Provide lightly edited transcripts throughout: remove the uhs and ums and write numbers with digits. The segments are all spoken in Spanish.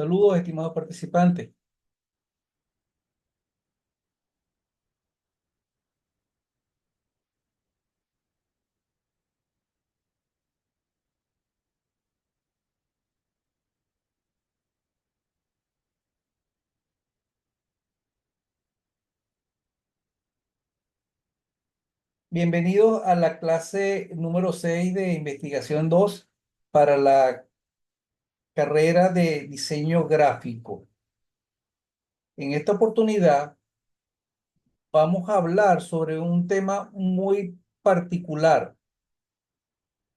Saludos, estimados participantes. Bienvenidos a la clase número 6 de investigación 2 para la carrera de diseño gráfico. En esta oportunidad vamos a hablar sobre un tema muy particular,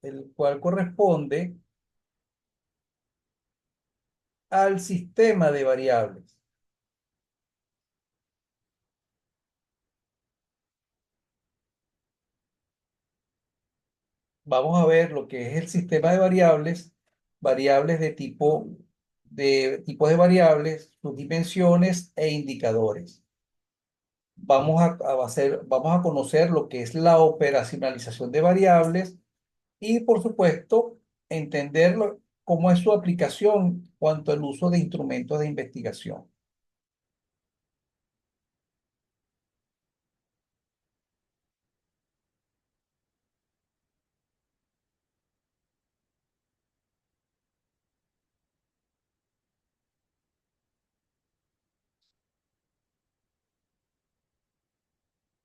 el cual corresponde al sistema de variables. Vamos a ver lo que es el sistema de variables, variables de tipos de variables, sus dimensiones e indicadores. Vamos a conocer lo que es la operacionalización de variables y, por supuesto, entender cómo es su aplicación cuanto al uso de instrumentos de investigación.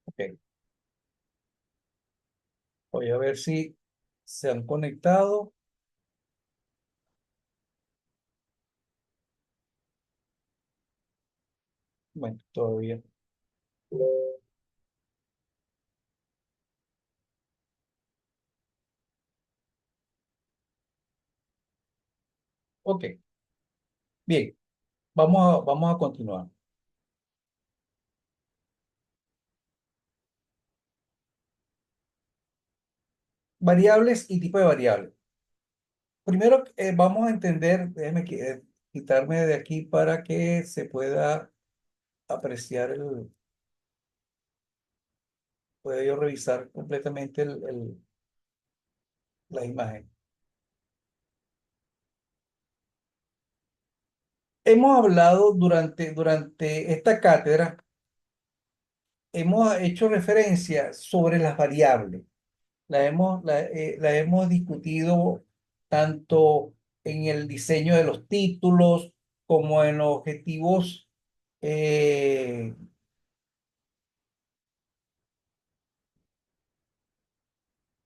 Ok, voy a ver si se han conectado. Bueno, todavía. Ok, bien, vamos a continuar. Variables y tipo de variables. Primero, vamos a entender, quitarme de aquí para que se pueda apreciar pueda yo revisar completamente la imagen. Hemos hablado durante esta cátedra, hemos hecho referencia sobre las variables. La hemos discutido tanto en el diseño de los títulos como en los objetivos. eh,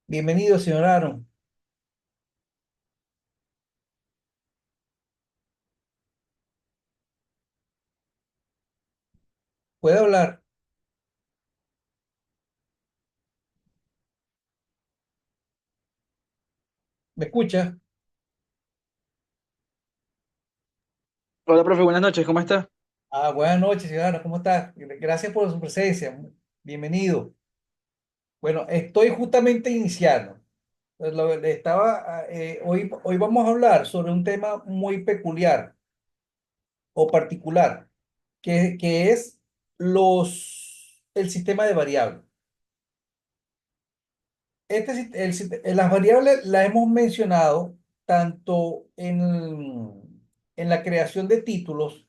Bienvenido, señor Aaron. ¿Puede hablar? ¿Me escucha? Hola, profe, buenas noches, ¿cómo está? Buenas noches, señor Aaron. ¿Cómo está? Gracias por su presencia. Bienvenido. Bueno, estoy justamente iniciando. Hoy vamos a hablar sobre un tema muy peculiar o particular, que es el sistema de variables. Las variables las hemos mencionado tanto en la creación de títulos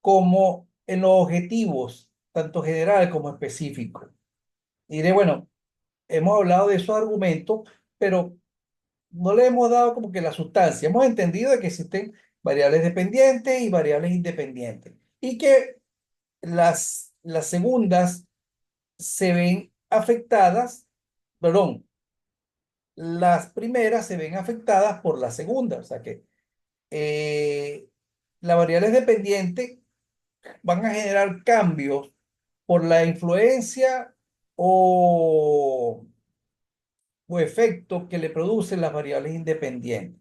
como en los objetivos, tanto generales como específicos. Y bueno, hemos hablado de esos argumentos, pero no le hemos dado como que la sustancia. Hemos entendido de que existen variables dependientes y variables independientes y que las segundas se ven afectadas, perdón, las primeras se ven afectadas por la segunda. O sea que eh, las variables dependientes van a generar cambios por la influencia o, o efecto que le producen las variables independientes.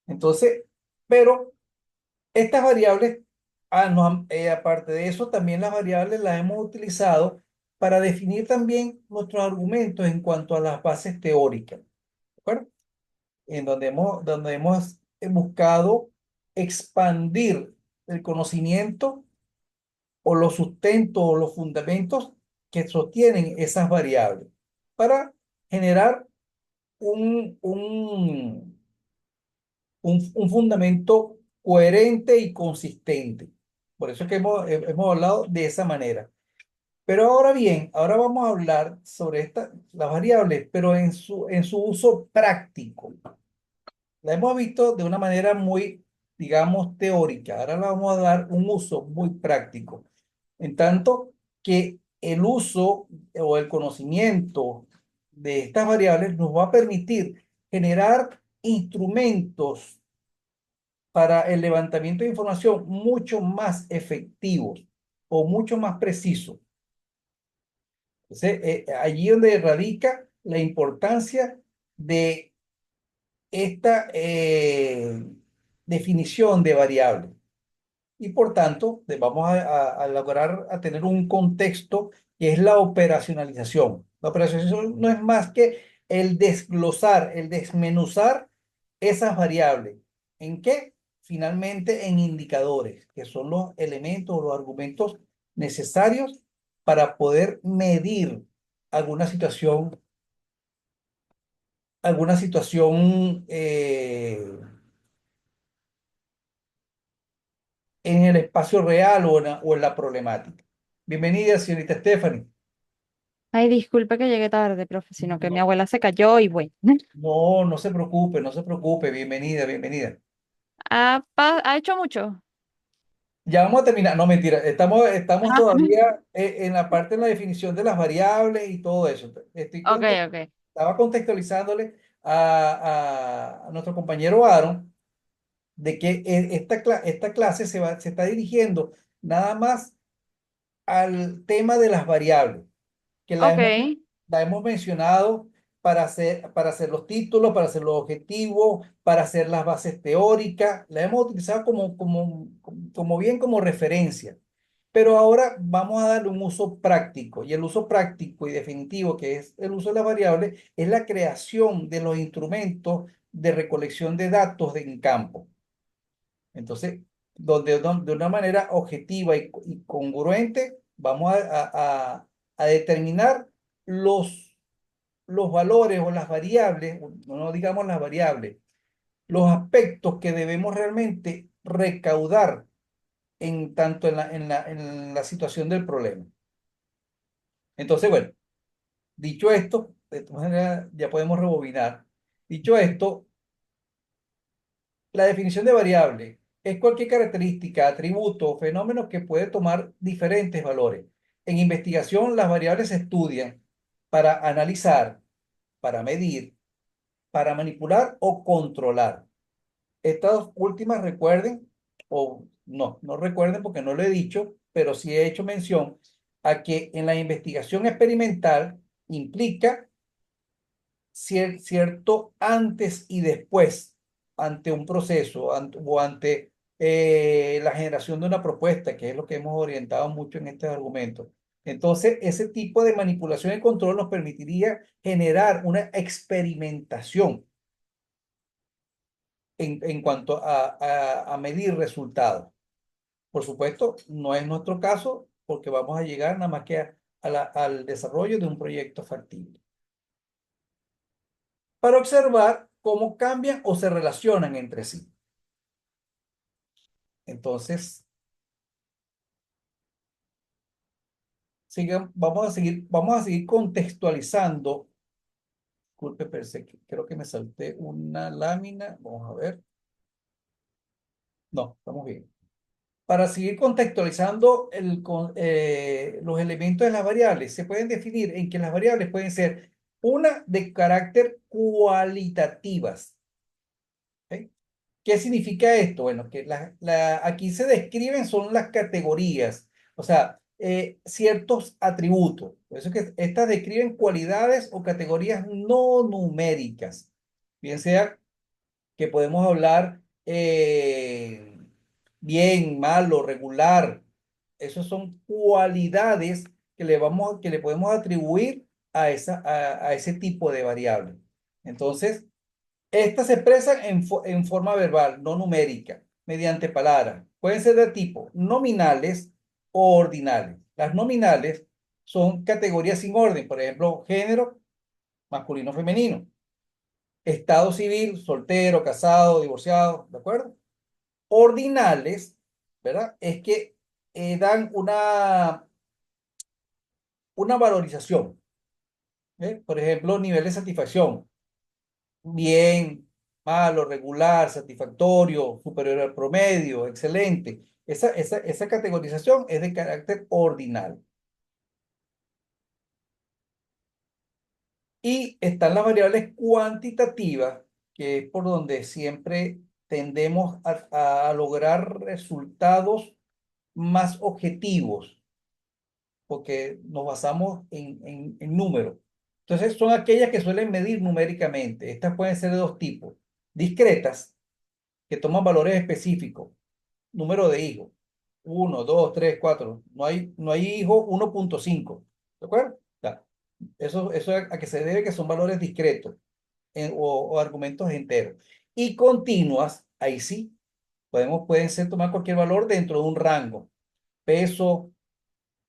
Entonces, pero estas variables, aparte de eso, también las variables las hemos utilizado para definir también nuestros argumentos en cuanto a las bases teóricas, ¿de acuerdo? En donde hemos buscado expandir el conocimiento o los sustentos o los fundamentos que sostienen esas variables para generar un, un, un fundamento coherente y consistente. Por eso es que hemos hablado de esa manera. Pero ahora bien, ahora vamos a hablar sobre las variables, pero en su uso práctico. La hemos visto de una manera muy, digamos, teórica. Ahora le vamos a dar un uso muy práctico. En tanto que el uso o el conocimiento de estas variables nos va a permitir generar instrumentos para el levantamiento de información mucho más efectivos o mucho más precisos. Entonces, allí donde radica la importancia de esta definición de variable. Y por tanto, vamos a lograr a tener un contexto que es la operacionalización. La operacionalización no es más que el desglosar, el desmenuzar esas variables. ¿En qué? Finalmente en indicadores, que son los elementos o los argumentos necesarios para poder medir alguna situación, alguna situación en el espacio real o en la problemática. Bienvenida, señorita Stephanie. Ay, disculpe que llegue tarde, profe, sino que mi No, abuela se cayó y bueno. no se preocupe, no se preocupe. Bienvenida, bienvenida. ¿Ha hecho mucho? Ya vamos a terminar. No, mentira. Estamos Ah, todavía en la parte de la definición de las variables y todo eso. ok, ok. Estaba contextualizándole a nuestro compañero Aaron de que esta clase se está dirigiendo nada más al tema de las variables, que Ok, la hemos mencionado para hacer los títulos, para hacer los objetivos, para hacer las bases teóricas, la hemos utilizado como bien como referencia. Pero ahora vamos a darle un uso práctico, y el uso práctico y definitivo, que es el uso de las variables, es la creación de los instrumentos de recolección de datos en campo. Entonces, de una manera objetiva y congruente, vamos a determinar los valores o las variables, no digamos las variables, los aspectos que debemos realmente recaudar en tanto en la situación del problema. Entonces, bueno, dicho esto, de esta manera ya podemos rebobinar. Dicho esto, la definición de variable es cualquier característica, atributo o fenómeno que puede tomar diferentes valores. En investigación, las variables se estudian para analizar, para medir, para manipular o controlar. Estas dos últimas recuerden, o no recuerden porque no lo he dicho, pero sí he hecho mención a que en la investigación experimental implica cierto antes y después ante un proceso o ante la generación de una propuesta, que es lo que hemos orientado mucho en estos argumentos. Entonces, ese tipo de manipulación y control nos permitiría generar una experimentación en cuanto a medir resultados. Por supuesto, no es nuestro caso porque vamos a llegar nada más que al desarrollo de un proyecto factible, para observar cómo cambian o se relacionan entre sí. Entonces, vamos a seguir contextualizando. Disculpe, creo que me salté una lámina. Vamos a ver. No, estamos bien. Para seguir contextualizando los elementos de las variables, se pueden definir en que las variables pueden ser una de carácter cualitativas. ¿Ok? ¿Qué significa esto? Bueno, que aquí se describen son las categorías, o sea, ciertos atributos. Por eso es que estas describen cualidades o categorías no numéricas. Bien sea que podemos hablar bien, malo, regular. Esas son cualidades que le podemos atribuir a ese tipo de variable. Entonces, estas se expresan en forma verbal, no numérica, mediante palabras. Pueden ser de tipo nominales o ordinales. Las nominales son categorías sin orden, por ejemplo, género, masculino, femenino, estado civil, soltero, casado, divorciado, ¿de acuerdo? ordinales, ¿verdad? Es que dan una valorización. Por ejemplo, nivel de satisfacción. Bien, malo, regular, satisfactorio, superior al promedio, excelente. Esa categorización es de carácter ordinal. Y están las variables cuantitativas, que es por donde siempre tendemos a lograr resultados más objetivos, porque nos basamos en números. Entonces, son aquellas que suelen medir numéricamente. Estas pueden ser de dos tipos. Discretas, que toman valores específicos. Número de hijos. 1, 2, 3, 4. No hay hijos 1.5. ¿De acuerdo? Ya. Eso a que se debe que son valores discretos o argumentos enteros. Y continuas, ahí sí, pueden ser tomar cualquier valor dentro de un rango. Peso,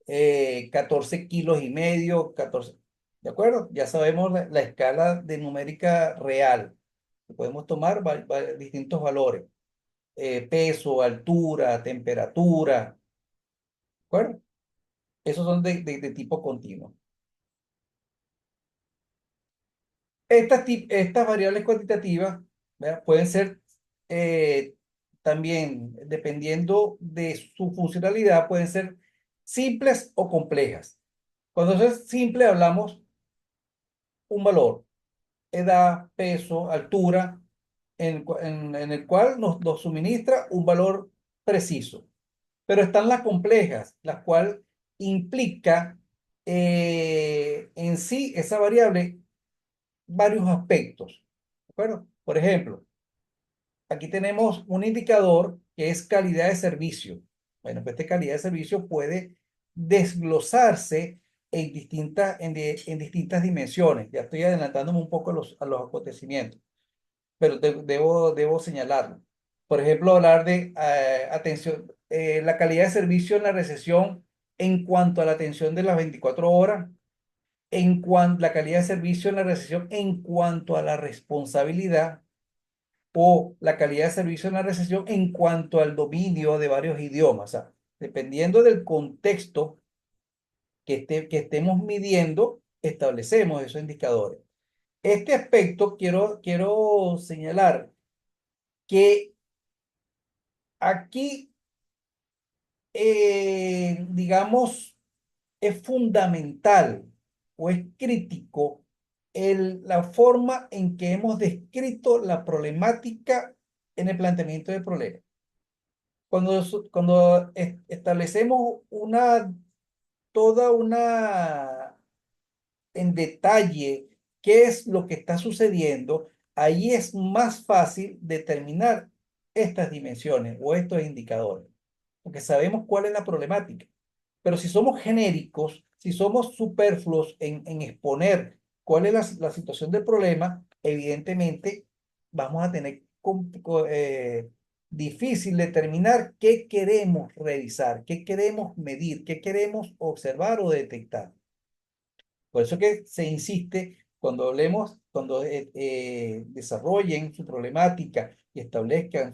14 kilos y medio, 14. ¿De acuerdo? Ya sabemos la escala de numérica real. Podemos tomar distintos valores. Peso, altura, temperatura. ¿De acuerdo? Esos son de tipo continuo. Estas variables cuantitativas, ¿verdad? Pueden ser también, dependiendo de su funcionalidad, pueden ser simples o complejas. Cuando es simple, hablamos un valor, edad, peso, altura, en el cual nos suministra un valor preciso. Pero están las complejas, las cuales implica en sí esa variable varios aspectos. ¿De acuerdo? Por ejemplo, aquí tenemos un indicador que es calidad de servicio. Bueno, pues esta calidad de servicio puede desglosarse en distintas dimensiones. Ya estoy adelantándome un poco a los acontecimientos, pero debo señalarlo. Por ejemplo, hablar de atención, la calidad de servicio en la recesión en cuanto a la atención de las 24 horas, en cuanto la calidad de servicio en la recesión en cuanto a la responsabilidad o la calidad de servicio en la recesión en cuanto al dominio de varios idiomas. O sea, dependiendo del contexto que estemos midiendo, establecemos esos indicadores. Este aspecto quiero señalar que aquí, digamos, es fundamental o es crítico la forma en que hemos descrito la problemática en el planteamiento del problema. Cuando establecemos toda una, en detalle, qué es lo que está sucediendo, ahí es más fácil determinar estas dimensiones o estos indicadores, porque sabemos cuál es la problemática. Pero si somos genéricos, si somos superfluos en exponer cuál es la situación del problema, evidentemente vamos a tener difícil determinar qué queremos revisar, qué queremos medir, qué queremos observar o detectar. Por eso que se insiste cuando desarrollen su problemática y establezcan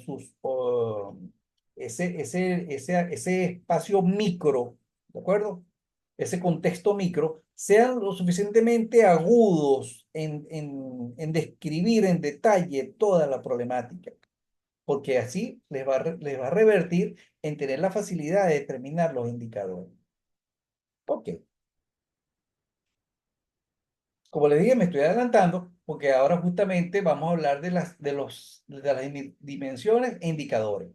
ese espacio micro, ¿de acuerdo? Ese contexto micro, sean lo suficientemente agudos en describir en detalle toda la problemática, porque así les va a revertir en tener la facilidad de determinar los indicadores. Ok. Como les dije, me estoy adelantando porque ahora justamente vamos a hablar de las dimensiones e indicadores.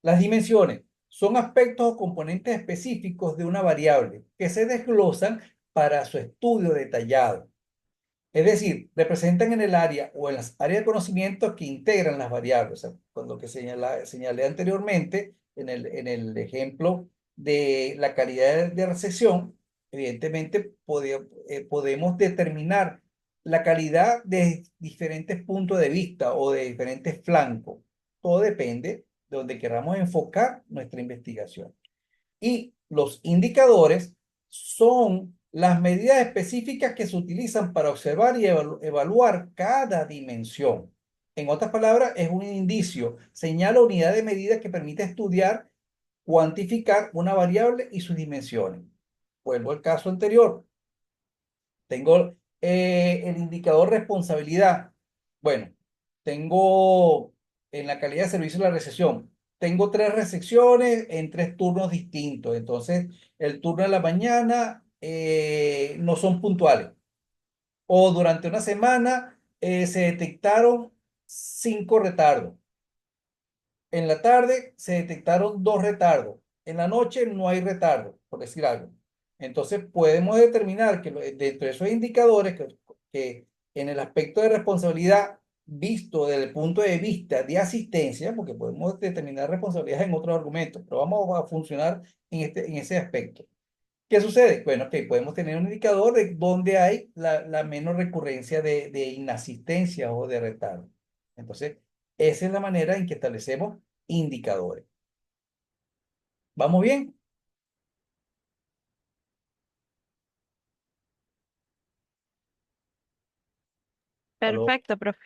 Las dimensiones son aspectos o componentes específicos de una variable que se desglosan para su estudio detallado. Es decir, representan en el área o en las áreas de conocimiento que integran las variables. O sea, con lo que señalé anteriormente en el ejemplo de la calidad de recesión, evidentemente podemos determinar la calidad de diferentes puntos de vista o de diferentes flancos. Todo depende de donde queramos enfocar nuestra investigación. Y los indicadores son las medidas específicas que se utilizan para observar y evaluar cada dimensión. En otras palabras, es un indicio, señal o unidad de medida que permite estudiar, cuantificar una variable y sus dimensiones. Vuelvo al caso anterior. Tengo el indicador responsabilidad. Bueno, tengo en la calidad de servicio de la recepción. Tengo tres recepciones en tres turnos distintos. Entonces, el turno de la mañana no son puntuales. O durante una semana se detectaron 5 retardos. En la tarde se detectaron 2 retardos. En la noche no hay retardo, por decir algo. Entonces podemos determinar que dentro de esos indicadores que en el aspecto de responsabilidad visto desde el punto de vista de asistencia, porque podemos determinar responsabilidades en otros argumentos, pero vamos a funcionar en ese aspecto. ¿Qué sucede? Bueno, que podemos tener un indicador de dónde hay la menor recurrencia de inasistencia o de retardo. Entonces, esa es la manera en que establecemos indicadores. ¿Vamos bien? ¿Aló? Perfecto, profe.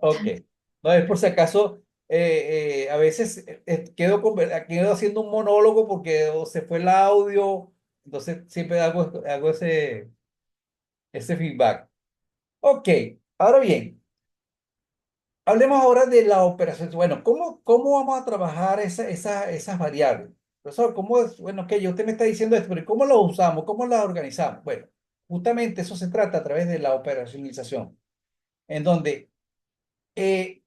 Ok. No, es por si acaso, a veces quedo haciendo un monólogo porque o se fue el audio, entonces siempre hago ese feedback. Ok, ahora bien. Hablemos ahora de la operación. Bueno, ¿cómo vamos a trabajar esas variables? Profesor, ¿cómo es? Bueno, que usted me está diciendo esto, pero ¿cómo lo usamos? ¿Cómo las organizamos? Bueno, justamente eso se trata a través de la operacionalización, en donde eh,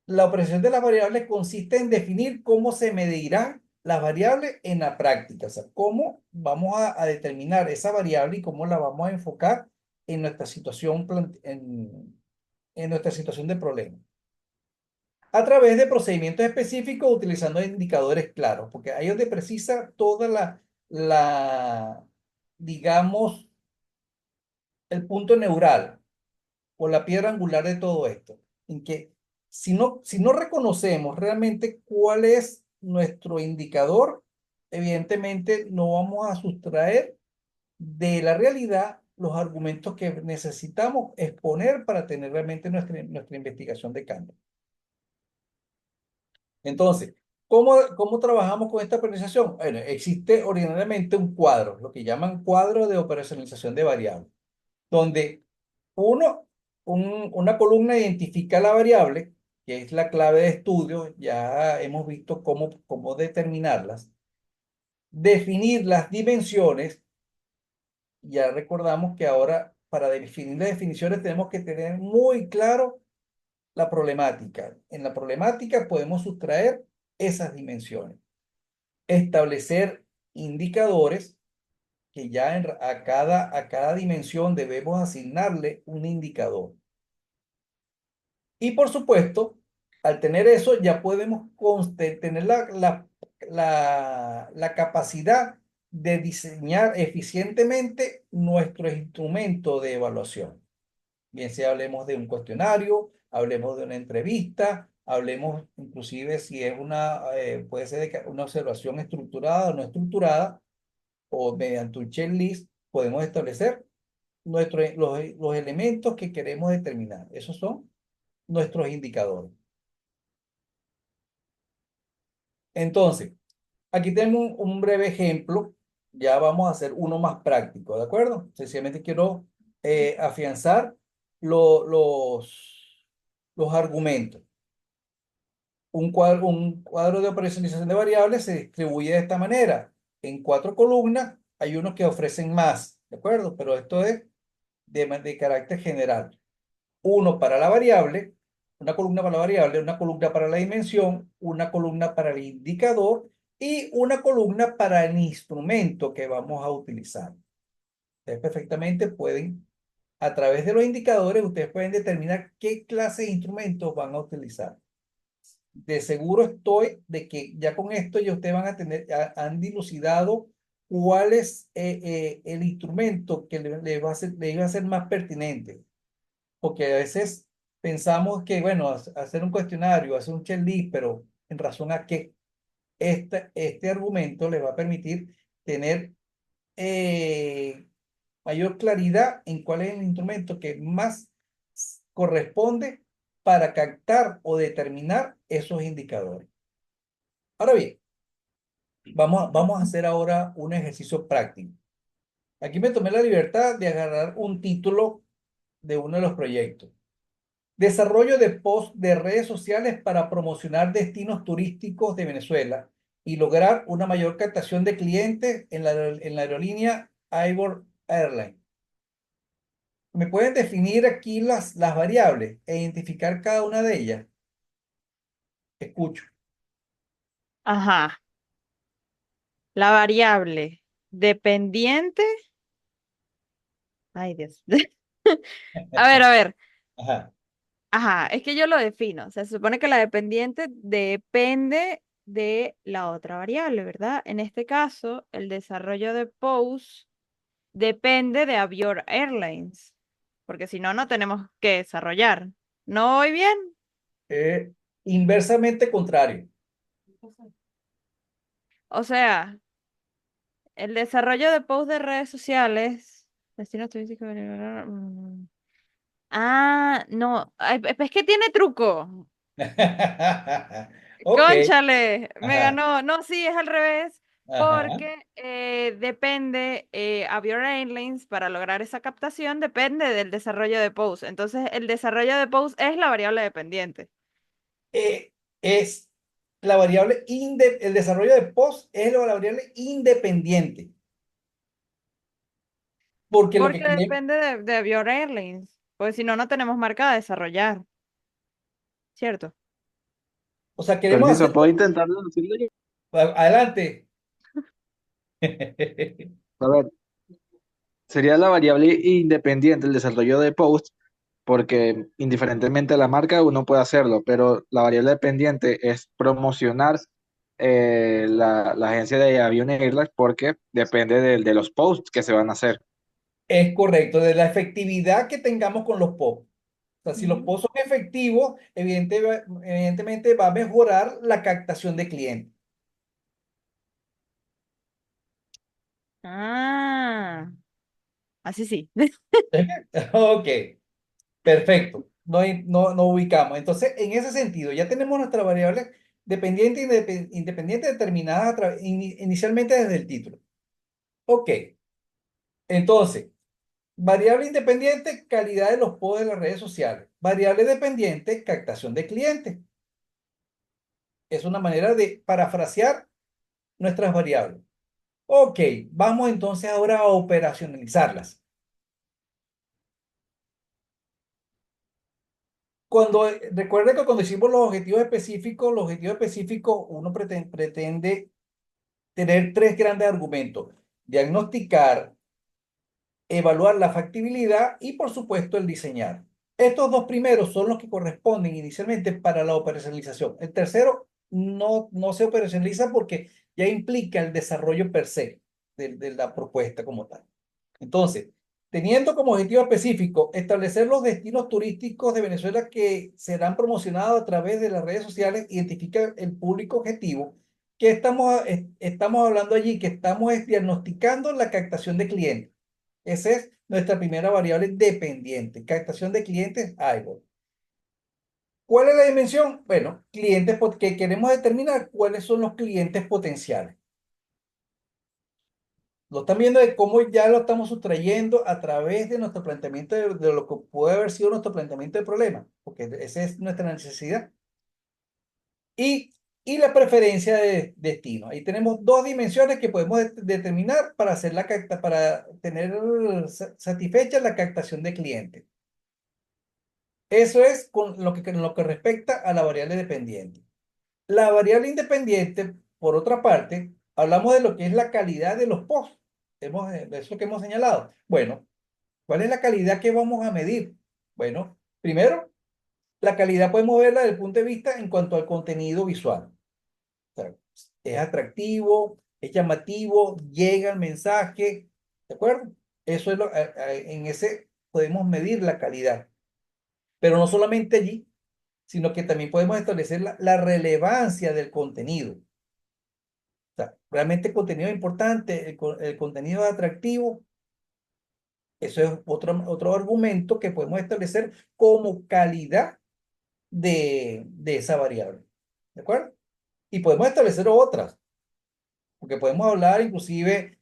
la operación de las variables consiste en definir cómo se medirán las variables en la práctica, o sea, cómo vamos a determinar esa variable y cómo la vamos a enfocar en nuestra situación, en nuestra situación de problema a través de procedimientos específicos utilizando indicadores claros, porque ahí es donde precisa toda digamos, el punto neural o la piedra angular de todo esto, en que si no reconocemos realmente cuál es nuestro indicador, evidentemente no vamos a sustraer de la realidad los argumentos que necesitamos exponer para tener realmente nuestra investigación de campo. Entonces, ¿cómo trabajamos con esta operación? Bueno, existe ordinariamente un cuadro, lo que llaman cuadro de operacionalización de variables, donde uno, una columna identifica la variable, que es la clave de estudio, ya hemos visto cómo determinarlas, definir las dimensiones, ya recordamos que ahora para definir las definiciones tenemos que tener muy claro la problemática. En la problemática podemos sustraer esas dimensiones. Establecer indicadores que ya a cada dimensión debemos asignarle un indicador. Y por supuesto, al tener eso, ya podemos tener la capacidad de diseñar eficientemente nuestro instrumento de evaluación. Bien sea hablemos de un cuestionario, hablemos de una entrevista, hablemos inclusive si es puede ser una observación estructurada o no estructurada, o mediante un checklist podemos establecer los elementos que queremos determinar. Esos son nuestros indicadores. Entonces, aquí tenemos un breve ejemplo. Ya vamos a hacer uno más práctico, ¿de acuerdo? Sencillamente quiero afianzar lo- los, los argumentos. Un cuadro de operacionalización de variables se distribuye de esta manera. En 4 columnas hay unos que ofrecen más, ¿de acuerdo? Pero esto es de carácter general. Uno para la variable, una columna para la variable, una columna para la dimensión, una columna para el indicador y una columna para el instrumento que vamos a utilizar. Ustedes perfectamente pueden, a través de los indicadores, ustedes pueden determinar qué clase de instrumentos van a utilizar. De seguro estoy de que ya con esto ya ustedes han dilucidado cuál es el instrumento que le iba a ser más pertinente. Porque a veces pensamos que, bueno, hacer un cuestionario, hacer un checklist, pero en razón a que este argumento les va a permitir tener eh, mayor claridad en cuál es el instrumento que más corresponde para captar o determinar esos indicadores. Ahora bien, vamos a hacer ahora un ejercicio práctico. Aquí me tomé la libertad de agarrar un título de uno de los proyectos. Desarrollo de post de redes sociales para promocionar destinos turísticos de Venezuela y lograr una mayor captación de clientes en la aerolínea Ivor Airlines. ¿Me pueden definir aquí las variables e identificar cada una de ellas? Escucho. Ajá. La variable dependiente. Ay, Dios. A ver, a ver. Ajá. Ajá, es que yo lo defino. O sea, se supone que la dependiente depende de la otra variable, ¿verdad? En este caso, el desarrollo de post depende de Avior Airlines, porque si no, no tenemos que desarrollar. ¿No voy bien? Eh, Inversamente contrario. O sea, el desarrollo de post de redes sociales, destinos turísticos. Ah, no, ay, es que tiene truco. Ok. Cónchale, me Ajá. ganó. No, sí, es al revés, Ajá. porque depende, Avior Airlines, para lograr esa captación, depende del desarrollo de post. Entonces, el desarrollo de post es la variable dependiente. Es la variable, el desarrollo de post es la variable independiente, porque lo que Porque queremos, depende de Avior Airlines, pues si no, no tenemos marca de desarrollar, ¿cierto? o sea, queremos Permiso, ¿puedo hacerlo. intentar deducirlo yo? Adelante. A ver, sería la variable independiente el desarrollo de post, porque indiferentemente de la marca uno puede hacerlo, pero la variable dependiente es promocionar la agencia de Avion Airlines porque depende de los posts que se van a hacer. Es correcto, de la efectividad que tengamos con los posts. O sea, si los Ujú. posts son efectivos, evidentemente va a mejorar la captación de clientes. Ah, así sí. Ok, perfecto. No ubicamos. Entonces, en ese sentido, ya tenemos nuestra variable dependiente e independiente determinada inicialmente desde el título. Ok, entonces, variable independiente, calidad de los posts de las redes sociales. Variable dependiente, captación de clientes. Es una manera de parafrasear nuestras variables. Ok, vamos entonces ahora a operacionalizarlas. Recuerda que cuando hicimos los objetivos específicos, uno pretende tener tres grandes argumentos: diagnosticar, evaluar la factibilidad y, por supuesto, el diseñar. Estos dos primeros son los que corresponden inicialmente para la operacionalización. El tercero no se operacionaliza porque ya implica el desarrollo per se de la propuesta como tal. Entonces, teniendo como objetivo específico establecer los destinos turísticos de Venezuela que serán promocionados a través de las redes sociales, identifica el público objetivo que estamos hablando allí, que estamos diagnosticando la captación de clientes. Esa es nuestra primera variable dependiente, captación de clientes iVoox. ¿Cuál es la dimensión? Bueno, clientes porque queremos determinar cuáles son los clientes potenciales. Lo están viendo de cómo ya lo estamos sustrayendo a través de nuestro planteamiento de lo que puede haber sido nuestro planteamiento de problema, porque esa es nuestra necesidad. Y, y la preferencia de destino. Ahí tenemos dos dimensiones que podemos determinar para hacer para tener satisfecha la captación de clientes. Eso es con lo que respecta a la variable dependiente. La variable independiente, por otra parte, hablamos de lo que es la calidad de los posts. Eso es lo que hemos señalado. Bueno, ¿cuál es la calidad que vamos a medir? Bueno, primero, la calidad podemos verla desde el punto de vista en cuanto al contenido visual. O sea, es atractivo, es llamativo, llega el mensaje, ¿de acuerdo? Eso es en ese podemos medir la calidad. Pero no solamente allí, sino que también podemos establecer la relevancia del contenido. O sea, realmente el contenido es importante, el contenido es atractivo. Eso es otro argumento que podemos establecer como calidad de esa variable. ¿De acuerdo? Y podemos establecer otras, porque podemos hablar inclusive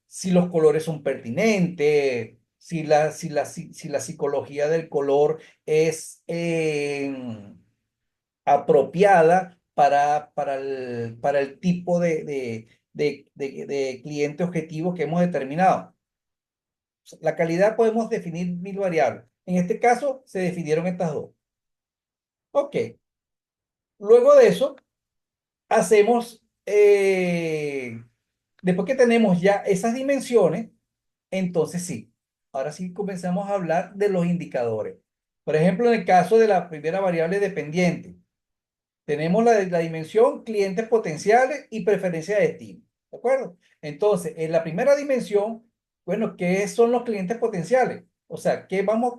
si los colores son pertinentes, si la psicología del color es apropiada para el tipo de cliente objetivo que hemos determinado. La calidad podemos definir mil variables. En este caso se definieron estas dos. Ok. Luego de eso, hacemos, después que tenemos ya esas dimensiones, entonces sí, ahora sí comenzamos a hablar de los indicadores. Por ejemplo, en el caso de la primera variable dependiente, tenemos la dimensión clientes potenciales y preferencia de destino. ¿De acuerdo? Entonces, en la primera dimensión, bueno, ¿qué son los clientes potenciales? O sea,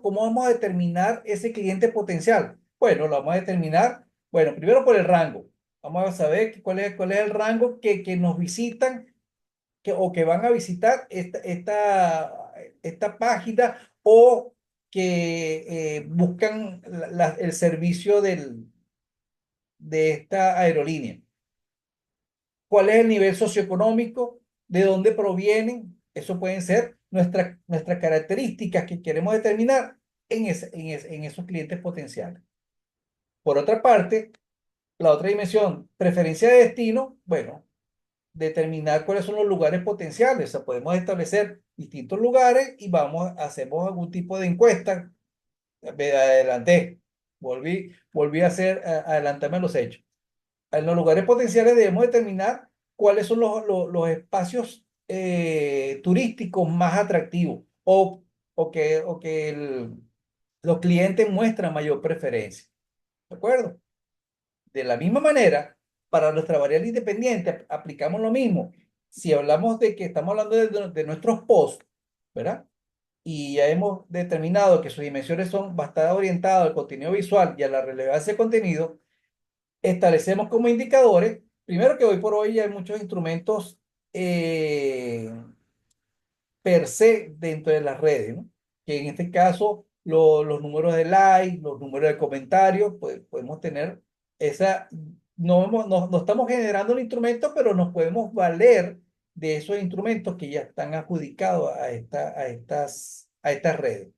¿cómo vamos a determinar ese cliente potencial? Bueno, lo vamos a determinar, bueno, primero por el rango. Vamos a saber cuál es el rango que nos visitan o que van a visitar esta página o que buscan el servicio de esta aerolínea. ¿Cuál es el nivel socioeconómico? ¿De dónde provienen? Eso pueden ser nuestras características que queremos determinar en esos clientes potenciales. Por otra parte, la otra dimensión, preferencia de destino, bueno, determinar cuáles son los lugares potenciales. O sea, podemos establecer distintos lugares y hacemos algún tipo de encuesta. Me adelanté, volví a adelantarme a los hechos. En los lugares potenciales debemos determinar cuáles son los espacios turísticos más atractivos o que los clientes muestran mayor preferencia. ¿De acuerdo? De la misma manera, para nuestra variable independiente aplicamos lo mismo. Si hablamos de que estamos hablando de nuestros posts, ¿verdad? Y ya hemos determinado que sus dimensiones son bastante orientadas al contenido visual y a la relevancia de contenido, establecemos como indicadores, primero que hoy por hoy ya hay muchos instrumentos per se dentro de las redes, ¿no? Que en este caso los números de like, los números de comentarios, pues podemos tener esa, no estamos generando un instrumento, pero nos podemos valer de esos instrumentos que ya están adjudicados a estas redes.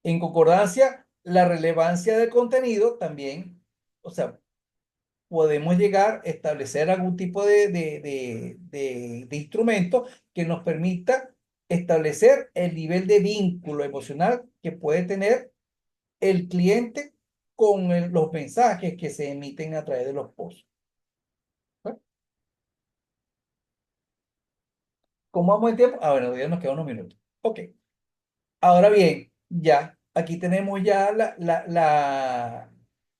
En concordancia, la relevancia del contenido también, o sea, podemos llegar a establecer algún tipo de instrumento que nos permita establecer el nivel de vínculo emocional que puede tener el cliente con los mensajes que se emiten a través de los posts. ¿No? ¿Cómo vamos en tiempo? Ah, bueno, ya nos quedan unos minutos. Ok. Ahora bien, ya, aquí tenemos ya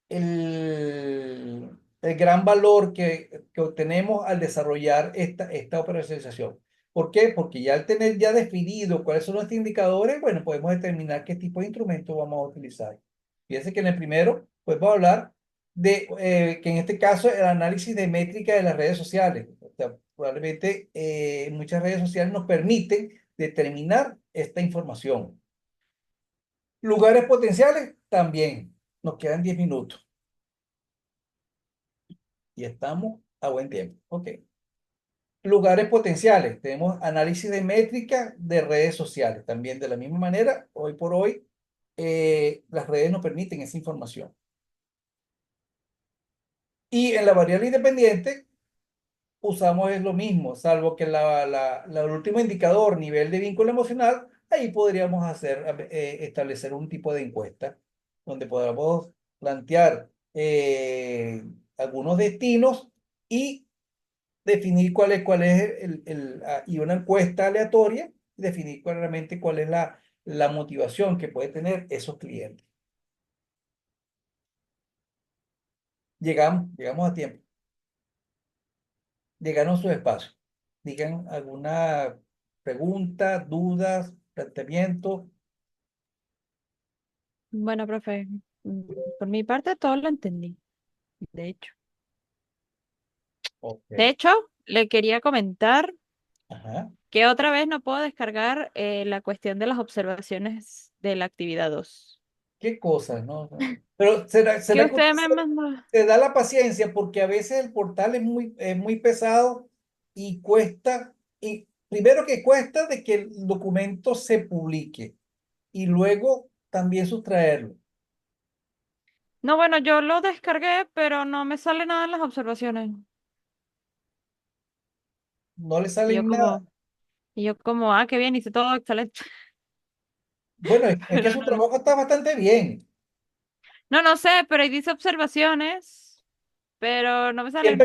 el gran valor que obtenemos al desarrollar esta operacionalización. ¿Por qué? Porque ya al tener ya definido cuáles son nuestros indicadores, bueno, podemos determinar qué tipo de instrumento vamos a utilizar. Fíjense que en el primero, pues vamos a hablar de que en este caso el análisis de métrica de las redes sociales. O sea, probablemente muchas redes sociales nos permiten determinar esta información. Lugares potenciales también. Nos quedan 10 minutos y estamos a buen tiempo. Ok. Lugares potenciales. Tenemos análisis de métrica de redes sociales. También de la misma manera, hoy por hoy, las redes nos permiten esa información. Y en la variable independiente usamos es lo mismo, salvo que el último indicador, nivel de vínculo emocional, ahí podríamos establecer un tipo de encuesta donde podamos plantear algunos destinos y definir cuál es y una encuesta aleatoria, definir claramente cuál es la motivación que puede tener esos clientes. Llegamos a tiempo. Llegaron sus espacios. Digan alguna pregunta, dudas, planteamiento. Bueno, profe, por mi parte todo lo entendí, de hecho. De Ok. hecho, le quería comentar Ajá. que otra vez no puedo descargar la cuestión de las observaciones de la actividad 2. qué cosas, ¿no? Pero Que será que usted usted me mandó. se da la paciencia porque a veces el portal es muy pesado y cuesta, y primero que cuesta de que el documento se publique y luego también sustraerlo. No, bueno, yo lo descargué, pero no me sale nada en las observaciones. No le Y yo salen nada. como, qué bien, hice todo excelente. Bueno, es que Pero su no. trabajo está bastante bien. No, no sé, pero ahí dice observaciones, pero no me salen.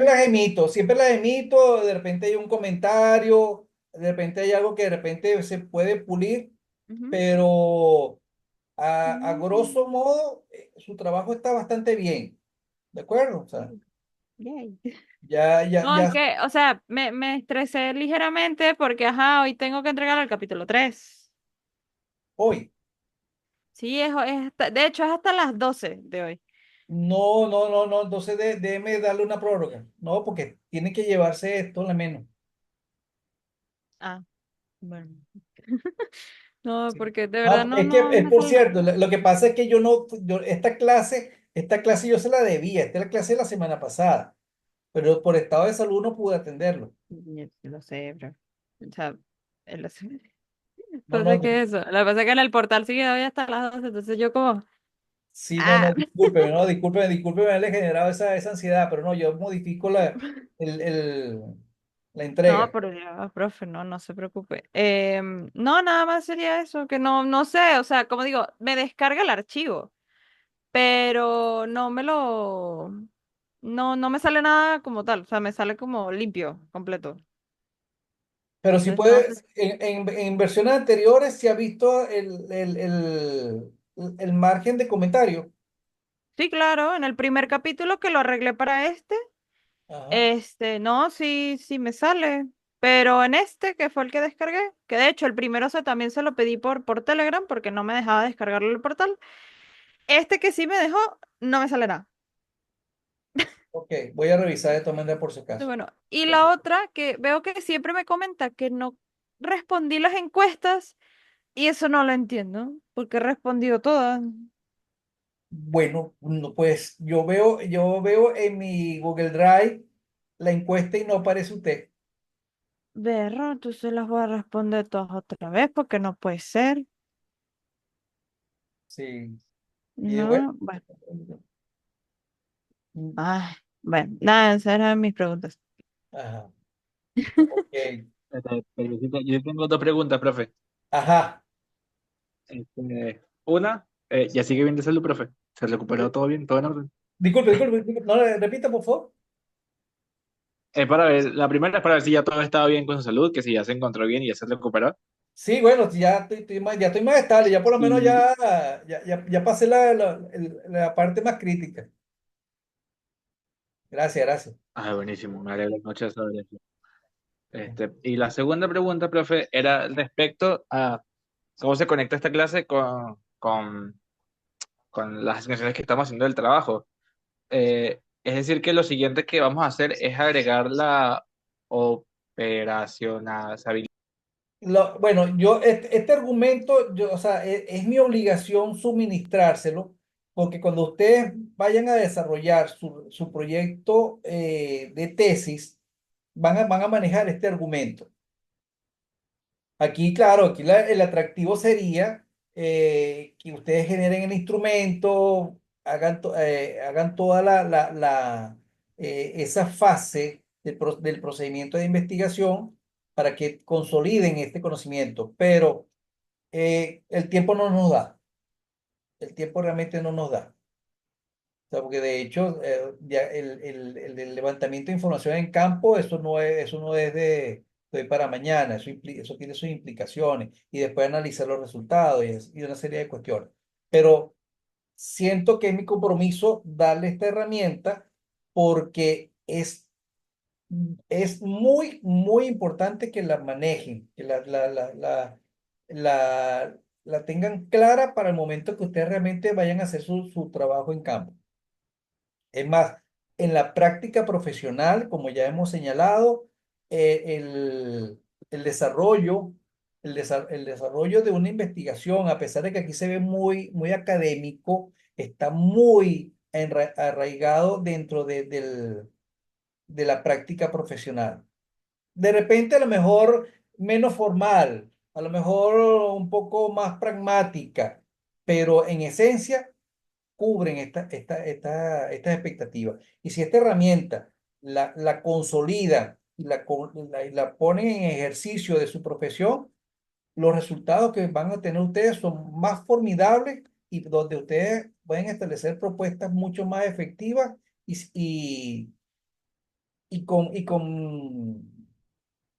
Siempre las emito, de repente hay un comentario, de repente hay algo que de repente se puede pulir, Ujú. pero a grosso Mm, modo su trabajo está bastante bien, ¿de acuerdo? O sea, yay. No, es ya que, o sea, me estresé ligeramente porque, ajá, hoy tengo que entregar el capítulo 3. hoy. Sí, de hecho es hasta las 12 de hoy. No, entonces déjeme darle una prórroga. No, porque tiene que llevarse esto, la menos. Ah, bueno. No, Sí. porque de verdad No, no, es que, no es me por sale nada. cierto, lo que pasa es que yo no, yo, esta clase yo se la debía, esta es la clase de la semana pasada, pero por estado de salud no pude atenderlo. Yo lo sé, bro. O sea, él lo sé. No, no, Entonces, ¿qué es eso? Lo que pasa es que en el portal sigue hoy hasta las 12, entonces yo como, sí, ah, discúlpeme haberle generado esa ansiedad, pero no, yo modifico el, el- la no, entrega. pero ya, profe, no, no se preocupe. No, nada más sería eso, que no, no sé, o sea, como digo, me descarga el archivo, pero no me sale nada como tal, o sea, me sale como limpio, completo. Pero si Entonces, no puede, sé. en versiones anteriores se ha visto el margen de comentario. Sí, claro, en el primer capítulo que lo arreglé para Ajá, no, sí, sí me sale. Pero en este, que fue el que descargué, que de hecho el primero también se lo pedí por Telegram porque no me dejaba descargarlo el portal. Este que sí me dejó, no me sale nada. ok, voy a revisar de todas maneras por si Y acaso. bueno, y la otra que veo que siempre me comenta que no respondí las encuestas y eso no lo entiendo, porque he respondido todas. Bueno, no, pues yo veo en mi Google Drive la encuesta y no aparece usted. Berro, entonces las voy a responder todas otra vez porque no puede ser. Sí. Y bueno, No, bueno. Ay, bueno, nada, esas eran mis preguntas. ajá, ok, Yo tengo dos preguntas, profe. ajá. Una, ¿ya sigue bien de salud, profe? ¿Se recuperó todo bien, todo en orden? Disculpe, no le repita, por favor. Para ver, la primera es para ver si ya todo estaba bien con su salud, que si ya se encontró bien y ya se recuperó. Sí, bueno, sí, ya estoy más estable, ya por lo menos Y, ya pasé la parte más crítica. Gracias. buenísimo, me alegra mucho saber eso. Y la segunda pregunta, profe, era respecto a cómo se conecta esta clase con las asignaciones que estamos haciendo del trabajo. Es decir, que lo siguiente que vamos a hacer es agregar la operacionalizabilidad. Bueno, este argumento, o sea, es mi obligación suministrárselo, porque cuando ustedes vayan a desarrollar su proyecto de tesis, van a manejar este argumento. Aquí, claro, el atractivo sería que ustedes generen el instrumento, hagan toda esa fase del procedimiento de investigación para que consoliden este conocimiento, pero el tiempo no nos da, el tiempo realmente no nos da. O sea, porque de hecho, ya el levantamiento de información en campo, eso no es de hoy para mañana, eso tiene sus implicaciones y después analizar los resultados y una serie de cuestiones. Pero siento que es mi compromiso darle esta herramienta porque es muy importante que la manejen, que la tengan clara para el momento que ustedes realmente vayan a hacer su trabajo en campo. Es más, en la práctica profesional, como ya hemos señalado, el desarrollo el desarrollo de una investigación, a pesar de que aquí se ve muy académico, está muy arraigado dentro de la práctica profesional. De repente, a lo mejor menos formal, a lo mejor un poco más pragmática, pero en esencia cubren estas expectativas. Y si esta herramienta la consolidan y la ponen en ejercicio de su profesión, los resultados que van a tener ustedes son más formidables y donde ustedes pueden establecer propuestas mucho más efectivas y, y con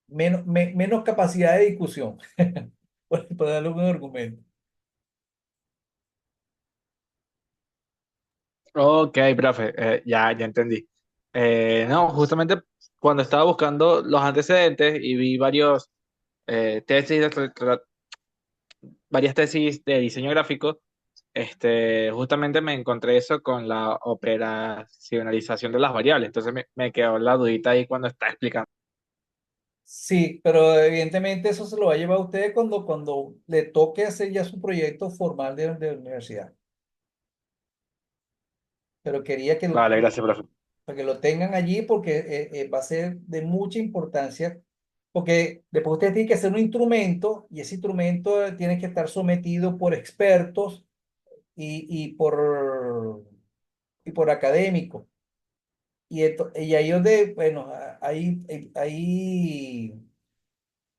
menos capacidad de discusión, por darle un argumento. Ok, profe, ya entendí. No, justamente cuando estaba buscando los antecedentes y vi tesis, varias tesis de diseño gráfico, justamente me encontré eso con la operacionalización de las variables. Entonces me quedó la dudita ahí cuando está explicando. Sí, pero evidentemente eso se lo va a llevar a ustedes cuando le toque hacer ya su proyecto formal de universidad. Pero quería Vale, gracias, profe. para que lo tengan allí porque va a ser de mucha importancia, porque después ustedes tienen que hacer un instrumento y ese instrumento tiene que estar sometido por expertos y por académicos. Y ahí donde, bueno, hay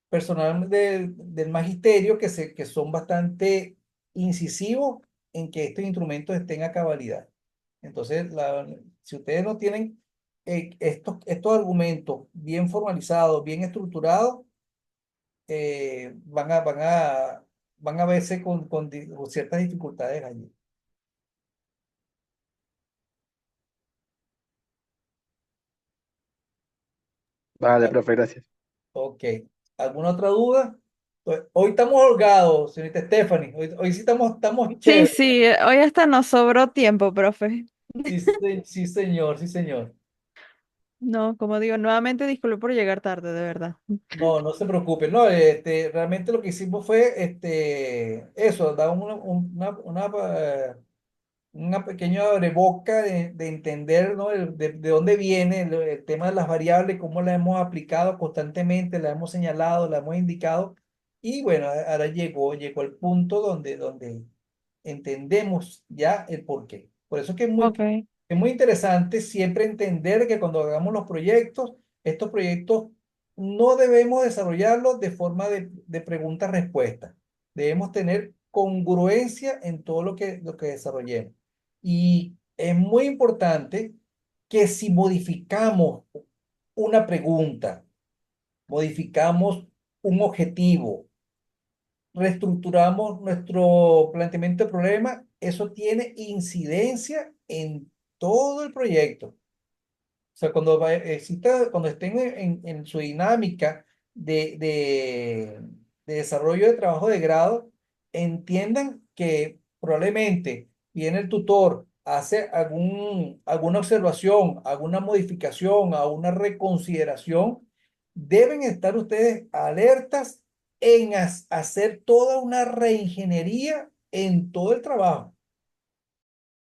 personal del magisterio que son bastante incisivos en que estos instrumentos estén a cabalidad. Entonces, si ustedes no tienen estos argumentos bien formalizados, bien estructurados, eh, van a, van a, van a verse con ciertas dificultades allí. Vale, Ah, profe, gracias. ok. ¿Alguna otra duda? Pues, hoy estamos holgados, señorita Stephanie. Hoy sí estamos Sí, chéveres. sí, hoy hasta nos sobró tiempo, profe. Sí, sí, señor, sí, señor. No, como digo, nuevamente disculpe por llegar tarde, de verdad. No, no se preocupe, no, realmente lo que hicimos fue eso, dar una pequeña abreboca de entender, ¿no? De dónde viene el tema de las variables, cómo las hemos aplicado constantemente, las hemos señalado, las hemos indicado, y bueno, ahora llegó el punto donde entendemos ya el porqué. Por eso es que Ok. es muy interesante siempre entender que cuando hagamos los proyectos, estos proyectos no debemos desarrollarlos de forma de preguntas-respuestas. Debemos tener congruencia en todo lo que desarrollemos. Y es muy importante que si modificamos una pregunta, modificamos un objetivo, reestructuramos nuestro planteamiento de problema, eso tiene incidencia en todo el proyecto. O sea, cuando estén en su dinámica de desarrollo de trabajo de grado, entiendan que probablemente viene el tutor, hace alguna observación, alguna modificación, alguna reconsideración, deben estar ustedes alertas en hacer toda una reingeniería en todo el trabajo.